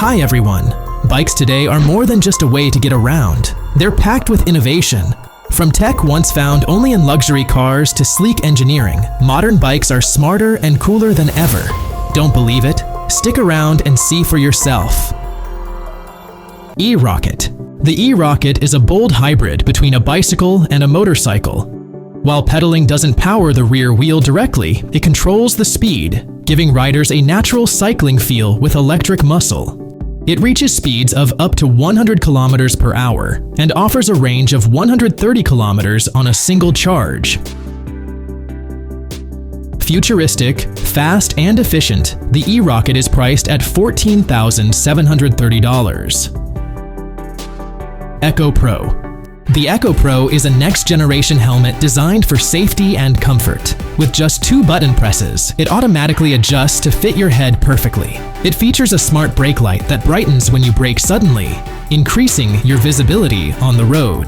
Hi everyone! Bikes today are more than just a way to get around. They're packed with innovation. From tech once found only in luxury cars to sleek engineering, modern bikes are smarter and cooler than ever. Don't believe it? Stick around and see for yourself. E-Rocket. The E-Rocket is a bold hybrid between a bicycle and a motorcycle. While pedaling doesn't power the rear wheel directly, it controls the speed, giving riders a natural cycling feel with electric muscle. It reaches speeds of up to 100 kilometers per hour and offers a range of 130 kilometers on a single charge. Futuristic, fast, and efficient, the E-Rocket is priced at $14,730. Echo Pro. The Echo Pro is a next-generation helmet designed for safety and comfort. With just 2 button presses, it automatically adjusts to fit your head perfectly. It features a smart brake light that brightens when you brake suddenly, increasing your visibility on the road.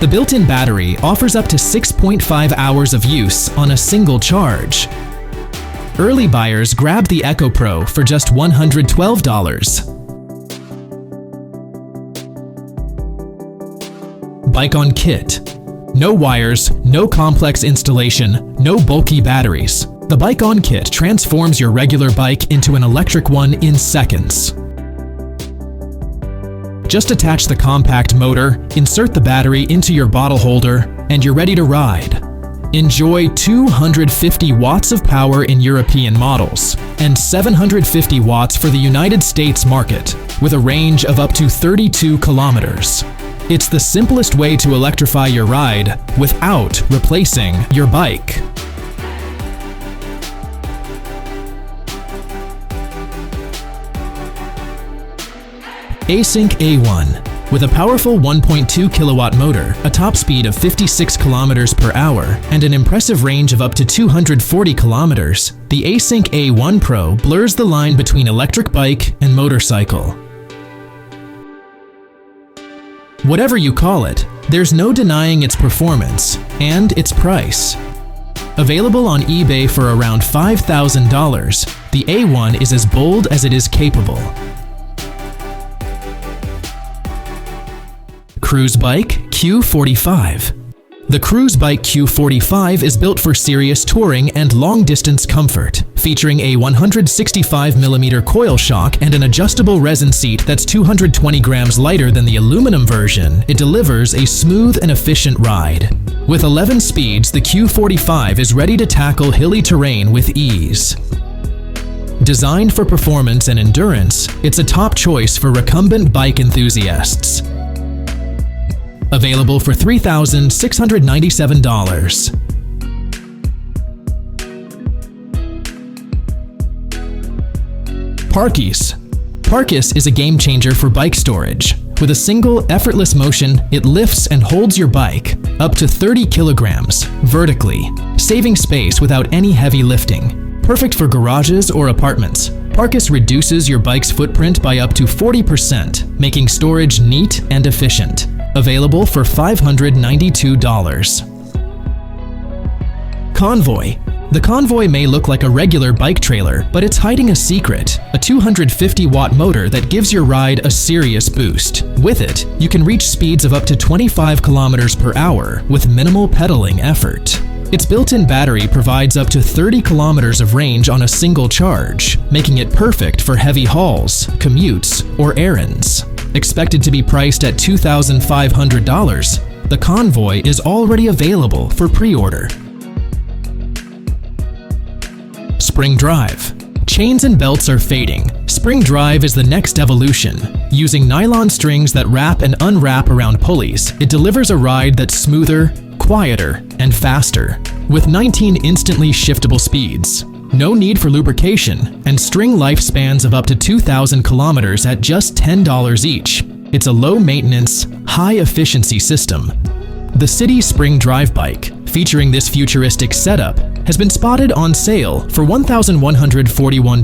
The built-in battery offers up to 6.5 hours of use on a single charge. Early buyers grabbed the Echo Pro for just $112. Bike on Kit. No wires, no complex installation, no bulky batteries. The Bike on Kit transforms your regular bike into an electric one in seconds. Just attach the compact motor, insert the battery into your bottle holder, and you're ready to ride. Enjoy 250 watts of power in European models and 750 watts for the United States market, with a range of up to 32 kilometers. It's the simplest way to electrify your ride without replacing your bike. Async A1. With a powerful 1.2 kilowatt motor, a top speed of 56 kilometers per hour, and an impressive range of up to 240 kilometers, the Async A1 Pro blurs the line between electric bike and motorcycle. Whatever you call it, there's no denying its performance and its price. Available on eBay for around $5,000, the A1 is as bold as it is capable. Cruzbike Q45. The Cruzbike Q45 is built for serious touring and long-distance comfort, featuring a 165mm coil shock and an adjustable resin seat that's 220 grams lighter than the aluminum version. It delivers a smooth and efficient ride. With 11 speeds, the Q45 is ready to tackle hilly terrain with ease. Designed for performance and endurance, it's a top choice for recumbent bike enthusiasts. Available for $3,697. PARKIS. PARKIS is a game changer for bike storage. With a single, effortless motion, it lifts and holds your bike up to 30 kilograms vertically, saving space without any heavy lifting. Perfect for garages or apartments, PARKIS reduces your bike's footprint by up to 40%, making storage neat and efficient. Available for $592. CONVOY. The CONVOY may look like a regular bike trailer, but it's hiding a secret, a 250-watt motor that gives your ride a serious boost. With it, you can reach speeds of up to 25 kilometers per hour with minimal pedaling effort. Its built-in battery provides up to 30 kilometers of range on a single charge, making it perfect for heavy hauls, commutes, or errands. Expected to be priced at $2,500, the CONVOY is already available for pre-order. Spring Drive. Chains and belts are fading. Spring Drive is the next evolution. Using nylon strings that wrap and unwrap around pulleys, it delivers a ride that's smoother, quieter, and faster. With 19 instantly shiftable speeds, no need for lubrication, and string lifespans of up to 2,000 kilometers at just $10 each. It's a low-maintenance, high-efficiency system. The City Spring Drive bike, featuring this futuristic setup, has been spotted on sale for $1,141.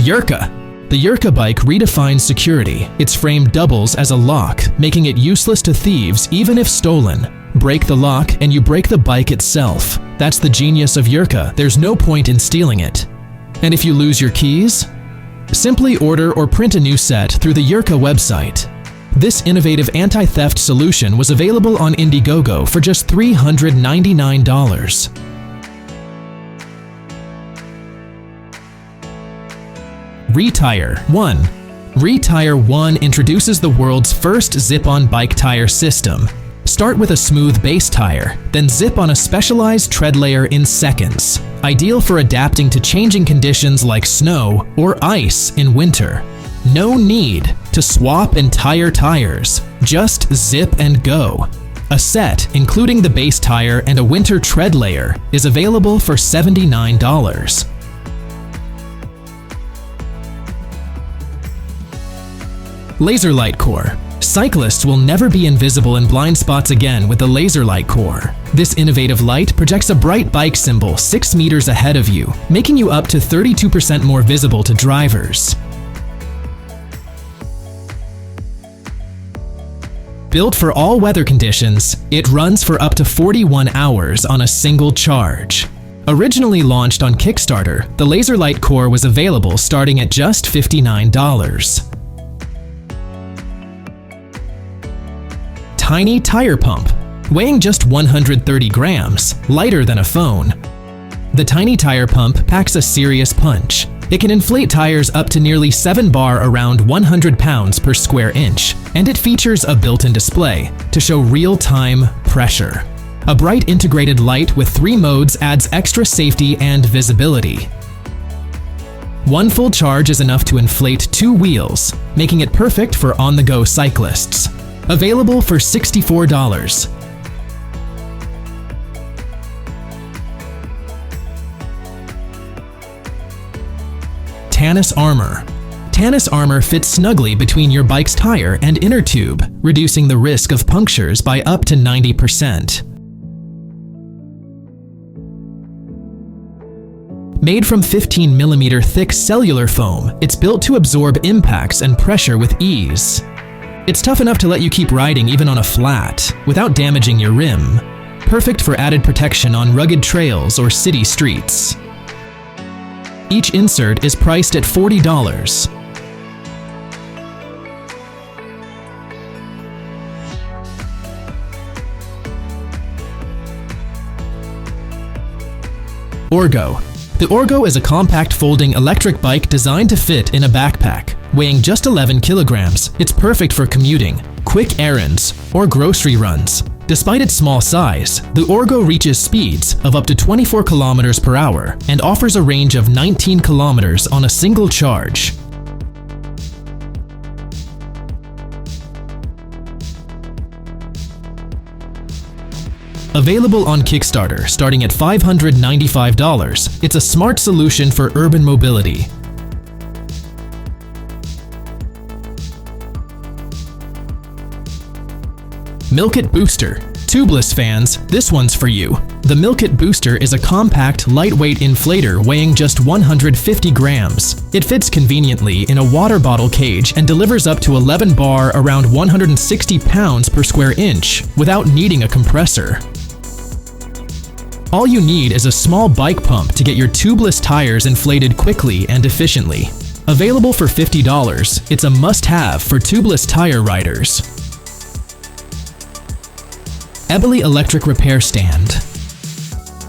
Yerka. The Yerka bike redefines security. Its frame doubles as a lock, making it useless to thieves even if stolen. Break the lock and you break the bike itself. That's the genius of Yerka. There's no point in stealing it. And if you lose your keys? Simply order or print a new set through the Yerka website. This innovative anti-theft solution was available on Indiegogo for just $399. reTyre 1. reTyre 1 introduces the world's first zip-on bike tire system. Start with a smooth base tire, then zip on a specialized tread layer in seconds, ideal for adapting to changing conditions like snow or ice in winter. No need to swap entire tires, just zip and go. A set, including the base tire and a winter tread layer, is available for $79. Laserlight Core. Cyclists will never be invisible in blind spots again with the Laserlight Core. This innovative light projects a bright bike symbol 6 meters ahead of you, making you up to 32% more visible to drivers. Built for all weather conditions, it runs for up to 41 hours on a single charge. Originally launched on Kickstarter, the Laserlight Core was available starting at just $59. Tiny tire pump. Weighing just 130 grams, lighter than a phone. The tiny tire pump packs a serious punch. It can inflate tires up to nearly 7 bar around 100 pounds per square inch, and it features a built-in display to show real-time pressure. A bright integrated light with 3 modes adds extra safety and visibility. One full charge is enough to inflate 2 wheels, making it perfect for on-the-go cyclists. Available for $64. Tannus Armour. Tannus Armour fits snugly between your bike's tire and inner tube, reducing the risk of punctures by up to 90%. Made from 15mm thick cellular foam, it's built to absorb impacts and pressure with ease. It's tough enough to let you keep riding even on a flat, without damaging your rim. Perfect for added protection on rugged trails or city streets. Each insert is priced at $40. Orgo. The Orgo is a compact folding electric bike designed to fit in a backpack. Weighing just 11 kilograms, it's perfect for commuting, quick errands, or grocery runs. Despite its small size, the Orgo reaches speeds of up to 24 kilometers per hour and offers a range of 19 kilometers on a single charge. Available on Kickstarter starting at $595, it's a smart solution for urban mobility. Milkit Booster. Tubeless fans, this one's for you. The Milkit Booster is a compact, lightweight inflator weighing just 150 grams. It fits conveniently in a water bottle cage and delivers up to 11 bar around 160 pounds per square inch without needing a compressor. All you need is a small bike pump to get your tubeless tires inflated quickly and efficiently. Available for $50, it's a must-have for tubeless tire riders. Ebilly Electric Repair Stand.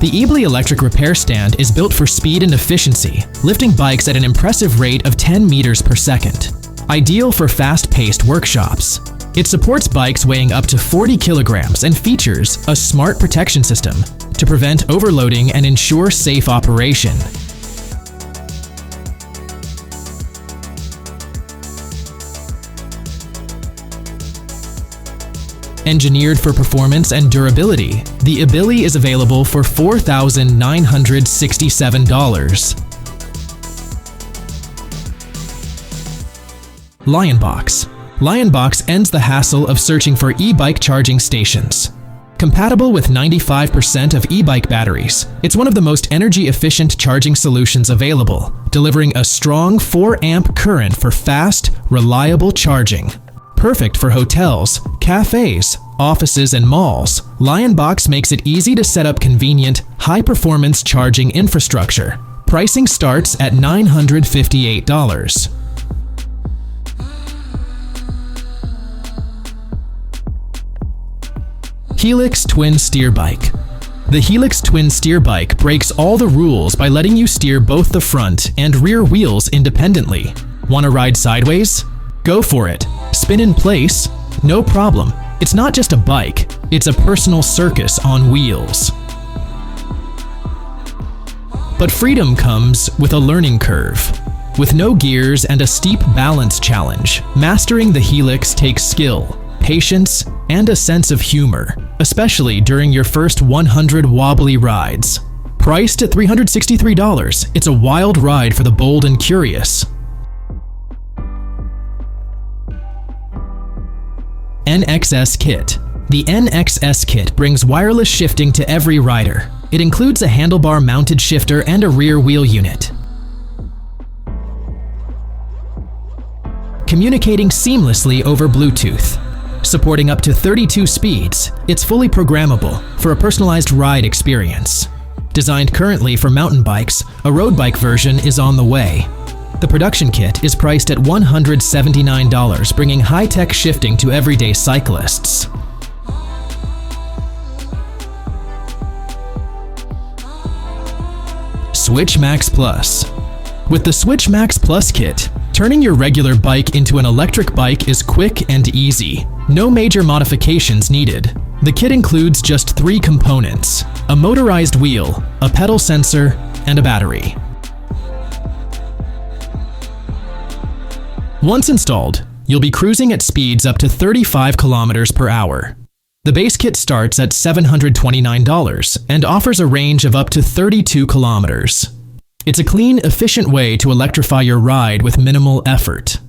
The Ebilly Electric Repair Stand is built for speed and efficiency, lifting bikes at an impressive rate of 10 meters per second. Ideal for fast-paced workshops. It supports bikes weighing up to 40 kilograms and features a smart protection system to prevent overloading and ensure safe operation. Engineered for performance and durability, the Ebilly is available for $4,967. Lionbox. Lionbox ends the hassle of searching for e-bike charging stations. Compatible with 95% of e-bike batteries, it's one of the most energy-efficient charging solutions available, delivering a strong 4-amp current for fast, reliable charging. Perfect for hotels, cafes, offices, and malls, Lionbox makes it easy to set up convenient, high-performance charging infrastructure. Pricing starts at $958. Helyx Twin Steer Bike. The Helyx Twin Steer Bike breaks all the rules by letting you steer both the front and rear wheels independently. Want to ride sideways? Go for it. Spin in place? No problem. It's not just a bike, it's a personal circus on wheels. But freedom comes with a learning curve. With no gears and a steep balance challenge, mastering the Helyx takes skill, patience, and a sense of humor, especially during your first 100 wobbly rides. Priced at $363, it's a wild ride for the bold and curious. NXS Kit. The NXS Kit brings wireless shifting to every rider. It includes a handlebar-mounted shifter and a rear wheel unit. Communicating seamlessly over Bluetooth. Supporting up to 32 speeds, it's fully programmable for a personalized ride experience. Designed currently for mountain bikes, a road bike version is on the way. The production kit is priced at $179, bringing high-tech shifting to everyday cyclists. Swytch MAX Plus. With the Swytch MAX Plus kit, turning your regular bike into an electric bike is quick and easy. No major modifications needed. The kit includes just 3 components: a motorized wheel, a pedal sensor, and a battery. Once installed, you'll be cruising at speeds up to 35 kilometers per hour. The base kit starts at $729 and offers a range of up to 32 kilometers. It's a clean, efficient way to electrify your ride with minimal effort.